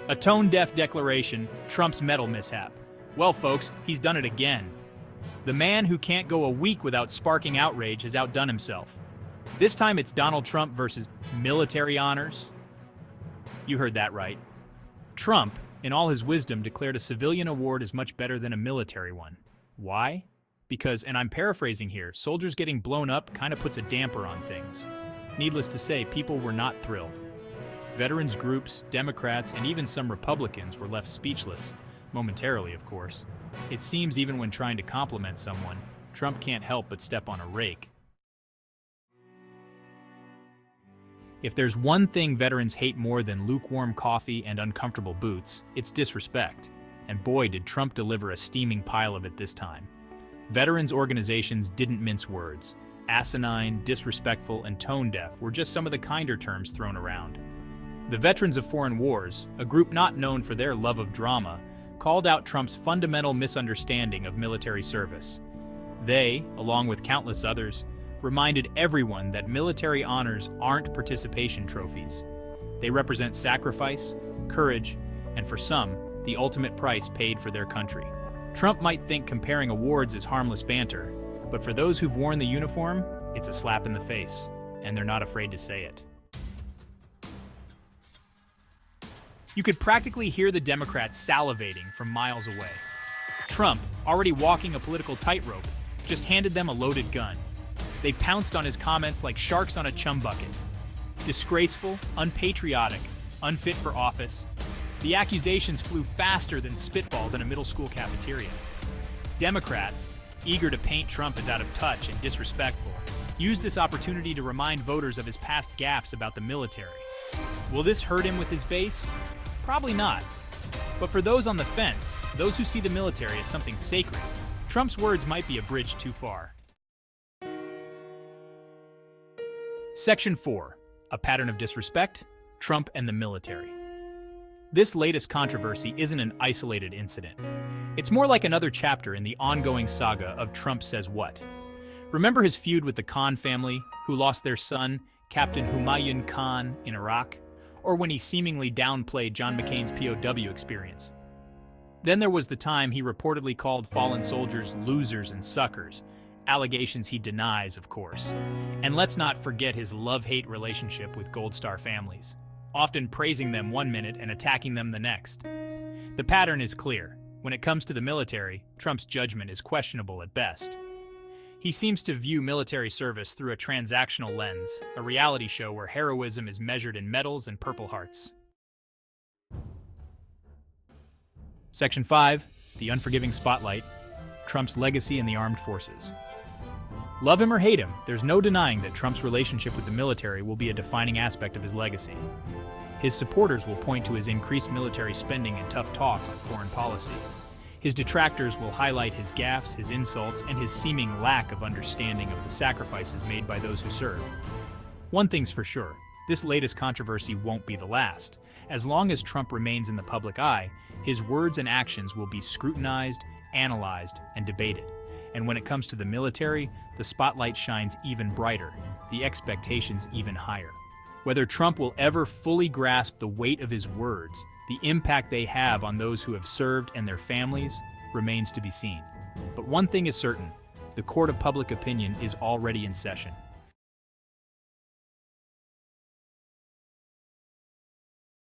A tone-deaf declaration, Trump's medal mishap. Well, folks, he's done it again. The man who can't go a week without sparking outrage has outdone himself. This time it's Donald Trump versus military honors. You heard that right. Trump, in all his wisdom, declared a civilian award is much better than a military one. Why? Because, and I'm paraphrasing here, soldiers getting blown up kind of puts a damper on things. Needless to say, people were not thrilled. Veterans groups, Democrats, and even some Republicans were left speechless, momentarily, of course. It seems even when trying to compliment someone, Trump can't help but step on a rake. If there's one thing veterans hate more than lukewarm coffee and uncomfortable boots, it's disrespect. And boy, did Trump deliver a steaming pile of it this time. Veterans organizations didn't mince words. Asinine, disrespectful, and tone-deaf were just some of the kinder terms thrown around. The Veterans of Foreign Wars, a group not known for their love of drama, called out Trump's fundamental misunderstanding of military service. They, along with countless others, reminded everyone that military honors aren't participation trophies. They represent sacrifice, courage, and for some, the ultimate price paid for their country. Trump might think comparing awards is harmless banter, but for those who've worn the uniform, it's a slap in the face, and they're not afraid to say it. You could practically hear the Democrats salivating from miles away. Trump, already walking a political tightrope, just handed them a loaded gun. They pounced on his comments like sharks on a chum bucket. Disgraceful, unpatriotic, unfit for office. The accusations flew faster than spitballs in a middle school cafeteria. Democrats, eager to paint Trump as out of touch and disrespectful, used this opportunity to remind voters of his past gaffes about the military. Will this hurt him with his base? Probably not. But for those on the fence, those who see the military as something sacred, Trump's words might be a bridge too far. Section 4. A pattern of disrespect, Trump and the military. This latest controversy isn't an isolated incident. It's more like another chapter in the ongoing saga of Trump says what. Remember his feud with the Khan family, who lost their son, Captain Humayun Khan, in Iraq? Or when he seemingly downplayed John McCain's POW experience? Then there was the time he reportedly called fallen soldiers losers and suckers, allegations he denies, of course. And let's not forget his love-hate relationship with Gold Star families, often praising them one minute and attacking them the next. The pattern is clear. When it comes to the military, Trump's judgment is questionable at best. He seems to view military service through a transactional lens, a reality show where heroism is measured in medals and Purple Hearts. Section 5. The Unforgiving Spotlight, Trump's Legacy in the Armed Forces. Love him or hate him, there's no denying that Trump's relationship with the military will be a defining aspect of his legacy. His supporters will point to his increased military spending and tough talk on foreign policy. His detractors will highlight his gaffes, his insults, and his seeming lack of understanding of the sacrifices made by those who serve. One thing's for sure, this latest controversy won't be the last. As long as Trump remains in the public eye, his words and actions will be scrutinized, analyzed, and debated. And when it comes to the military, the spotlight shines even brighter, the expectations even higher. Whether Trump will ever fully grasp the weight of his words, the impact they have on those who have served and their families, remains to be seen. But one thing is certain, the court of public opinion is already in session.